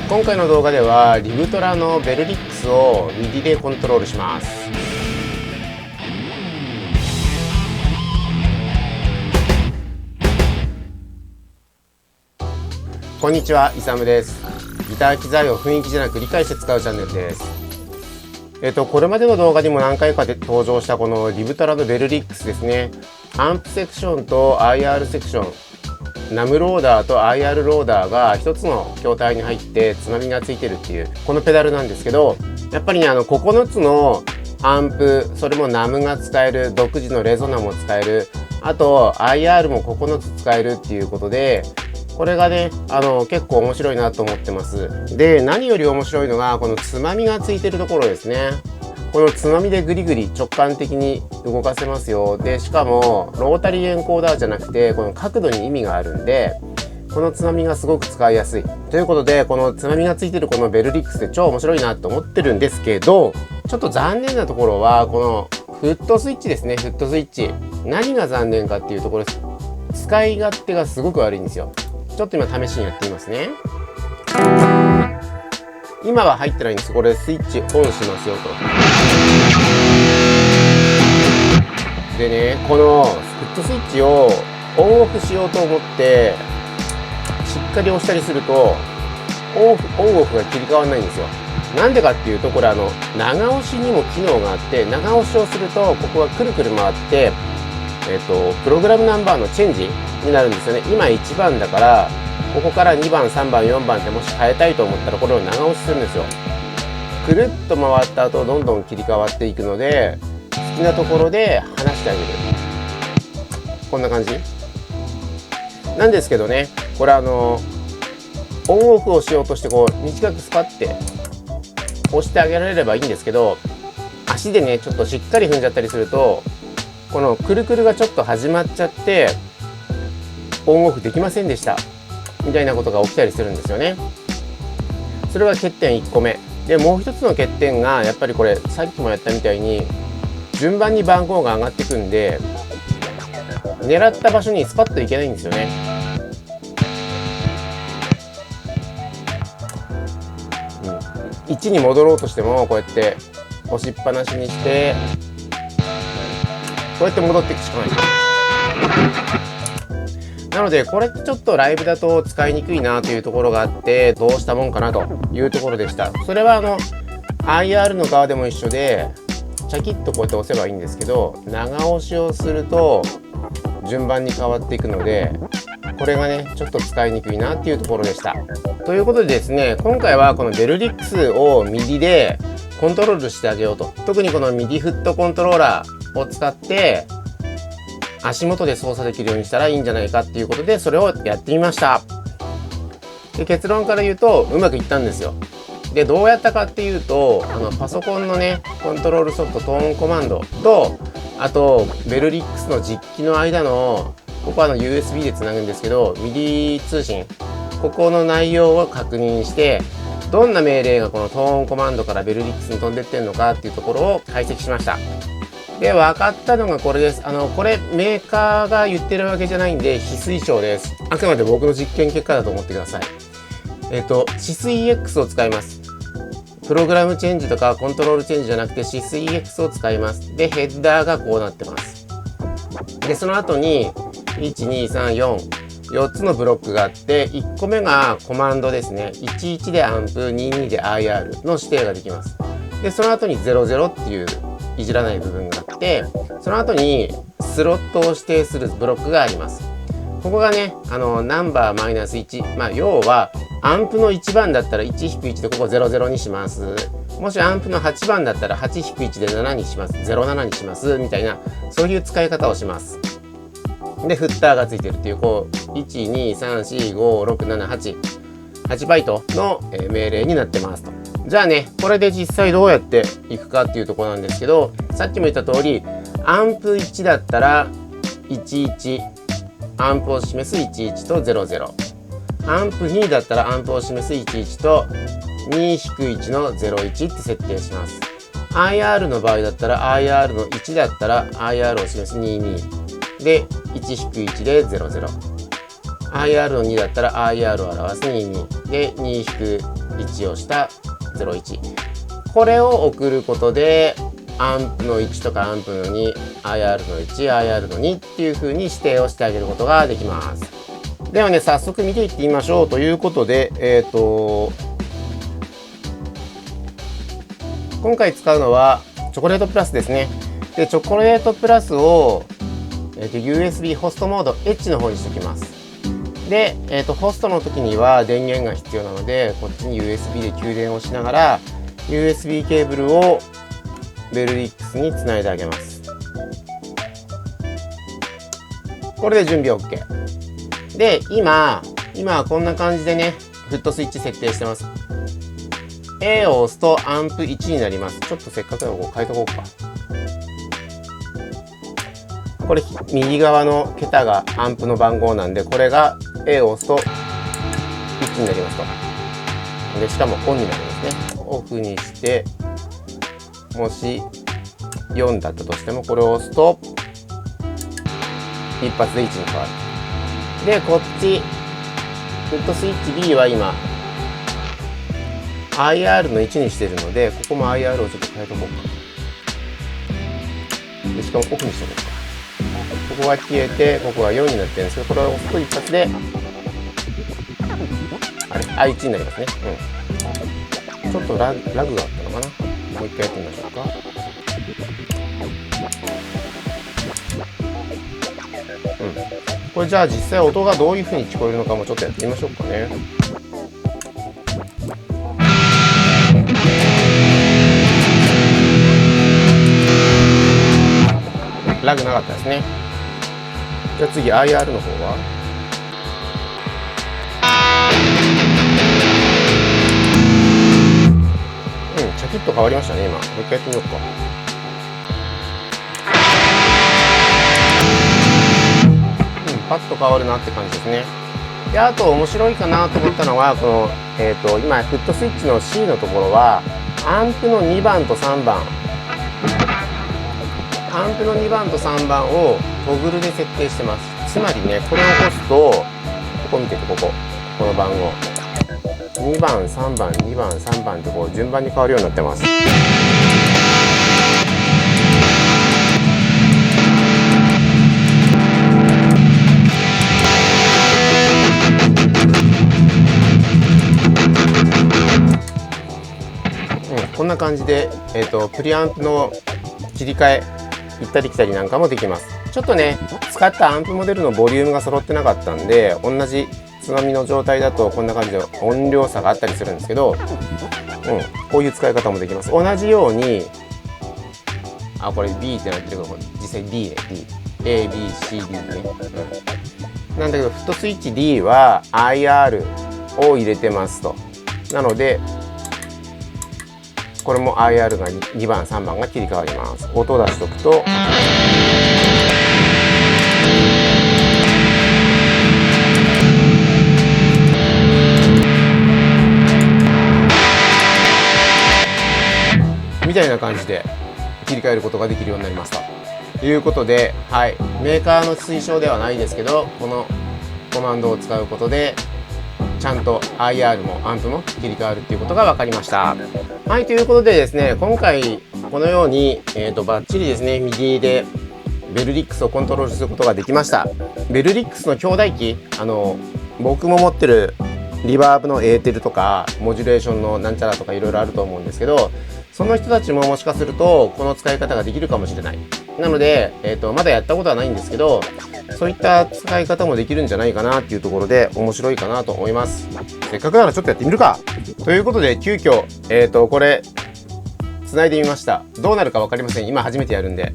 今回の動画ではリブトラのベルリックスを右でコントロールします。こんにちは、イサムです。ギター機材を雰囲気じゃなく理解して使うチャンネルです。これまでの動画にも何回かで登場したこのリブトラのベルリックスですね。アンプセクションと IR セクション、ナムローダーと IR ローダーが一つの筐体に入ってつまみがついてるっていうこのペダルなんですけど、やっぱりね9つのアンプ、それもナムが使える、独自のレゾナも使える、あと IR も9つ使えるっていうことで、これがね結構面白いなと思ってます。で、何より面白いのがこのつまみがついてるところですね。このつまみでグリグリ直感的に動かせますよ。でしかもロータリーエンコーダーじゃなくてこの角度に意味があるんで、このつまみがすごく使いやすいということで、このつまみがついてるこのベルリックスで超面白いなと思ってるんですけど、ちょっと残念なところはこのフットスイッチですね。フットスイッチ、何が残念かっていうところです。使い勝手がすごく悪いんですよ。ちょっと今試しにやってみますね。今は入ってないんです。これスイッチオンしますよと。でね、このフットスイッチをオンオフしようと思ってしっかり押したりするとオンオフが切り替わらないんですよ。なんでかっていうと、これ長押しにも機能があって、長押しをするとここがくるくる回ってプログラムナンバーのチェンジになるんですよね。今1番だからここから2番3番4番ってもし変えたいと思ったらこれを長押しするんですよ。くるっと回った後どんどん切り替わっていくので、好きなところで離してあげる、こんな感じなんですけどね。これオンオフをしようとしてこう短くスパッて押してあげられればいいんですけど、足でねちょっとしっかり踏んじゃったりするとこのくるくるがちょっと始まっちゃってオンオフできませんでしたみたいなことが起きたりするんですよね。それが欠点1個目で、もう一つの欠点がやっぱりこれさっきもやったみたいに順番に番号が上がっていくんで、狙った場所にスパッといけないんですよね。1に戻ろうとしてもこうやって押しっぱなしにしてこうやって戻っていくしかない。なのでこれってちょっとライブだと使いにくいなというところがあって、どうしたもんかなというところでした。それはIR の側でも一緒で、チャキッとこうやって押せばいいんですけど、長押しをすると順番に変わっていくので、これがねちょっと使いにくいなっていうところでした。ということでですね、今回はこのベルリックスを右でコントロールしてあげようと。特にこのミディフットコントローラーを使って足元で操作できるようにしたらいいんじゃないかっていうことで、それをやってみました。で、結論から言うとうまくいったんですよ。で、どうやったかっていうと、パソコンのねコントロールソフト、トーンコマンドと、あとベルリックスの実機の間の、ここはUSB でつなぐんですけど、MIDI 通信、ここの内容を確認して、どんな命令がこのトーンコマンドからベルリックスに飛んでってるのかっていうところを解析しました。で、分かったのがこれです。これメーカーが言ってるわけじゃないんで非推奨です。あくまで僕の実験結果だと思ってください。シス EX を使います。プログラムチェンジとかコントロールチェンジじゃなくてシス EX を使います。で、ヘッダーがこうなってます。で、その後に4つのブロックがあって、1個目がコマンドですね。11でアンプ、22で IR の指定ができます。で、その後に00っていういじらない部分があって、その後にスロットを指定するブロックがあります。ここがねナンバー-1、要はアンプの1番だったら 1-1 でここ00にします。もしアンプの8番だったら 8-1 で7にします、07にしますみたいな、そういう使い方をします。で、フッターがついてるっていう、こう123456788バイトの命令になってますと。じゃあね、これで実際どうやっていくかっていうところなんですけど、さっきも言った通りアンプ1だったら11、アンプを示す11と00、アンプ2だったらアンプを示す11と2-1の01って設定します。 IR の場合だったら IR の1だったら IR を示す22で 1-1 で00 IR の2だったら IR を表す22で2-1をした01、これを送ることでアンプの1とかアンプの 2、IR の 1、IR の2っていう風に指定をしてあげることができます。ではね、早速見ていってみましょうということで、今回使うのはチョコレートプラスですね。で、チョコレートプラスを、USB ホストモード H の方にしておきます。で、ホストの時には電源が必要なので、こっちに USB で給電をしながら USB ケーブルをベルリックスにつないであげます。これで準備 OK で、今はこんな感じでね、フットスイッチ設定してます。 A を押すとアンプ1になります。ちょっとせっかくだからこう変えとこうか。これ右側の桁がアンプの番号なんで、これが A を押すと1になりますと。でしかもオンになりますね。オフにして、もし4だったとしてもこれを押すと一発で1に変わる。でこっちフットスイッチ B は今 IR の1にしてるので、ここも IR をちょっと変えとこうか。でしかもオフにしておこうか。ここが消えて、ここが4になってるんですけど、これを押すと一発で1になりますね。ちょっとラグがあったのかな。もう一回やってみましょうか。これじゃあ実際音がどういう風に聞こえるのかもちょっとやってみましょうかね。ラグなかったですね。じゃあ次 IR の方はシャキッと変わりましたね。今もう一回やってみようか。パッと変わるなって感じですね。であと面白いかなと思ったのはこの、今フットスイッチの C のところはアンプの2番と3番アンプの2番と3番をトグルで設定してます。つまりね、これを押すとここ見てて、この番号2番3番2番3番ってこう順番に変わるようになってます。こんな感じで、プリアンプの切り替え行ったり来たりなんかもできます。ちょっとね、使ったアンプモデルのボリュームが揃ってなかったんで、同じつまみの状態だとこんな感じで音量差があったりするんですけど、こういう使い方もできます。同じようにこれ B ってなってるけど、実際 D ね、D、A、B、C、D ね、なんだけどフットスイッチ D は IR を入れてますと。なのでこれも IR が2番3番が切り替わります。音を出しておくとみたいな感じで切り替えることができるようになりましたということで、メーカーの推奨ではないですけど、このコマンドを使うことでちゃんと IR もアンプも切り替わるっていうことが分かりました。はい、ということでですね、今回このように、バッチリですね、右でベルリックスをコントロールすることができました。ベルリックスの兄弟機、僕も持ってるリバーブのエーテルとかモジュレーションのなんちゃらとかいろいろあると思うんですけど、その人たちももしかするとこの使い方ができるかもしれない。なので、まだやったことはないんですけど、そういった使い方もできるんじゃないかなっていうところで面白いかなと思います。せっかくならちょっとやってみるかということで、急遽これ繋いでみました。どうなるか分かりません。今初めてやるんで。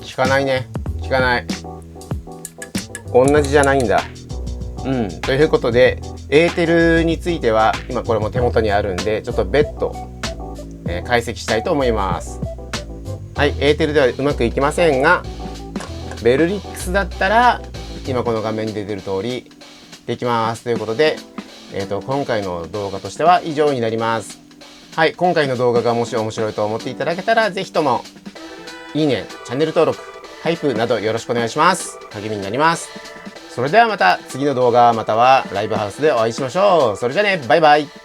聞かないね。聞かない。同じじゃないんだ。ということで、エーテルについては今これも手元にあるんで、ちょっと別途、解析したいと思います。はい、エーテルではうまくいきませんが、ベルリックスだったら今この画面に出てる通りできますということで、今回の動画としては以上になります。はい、今回の動画がもし面白いと思っていただけたら、ぜひとも、いいね、チャンネル登録、ハイプなどよろしくお願いします。励みになります。それではまた次の動画またはライブハウスでお会いしましょう。それじゃあね、バイバイ。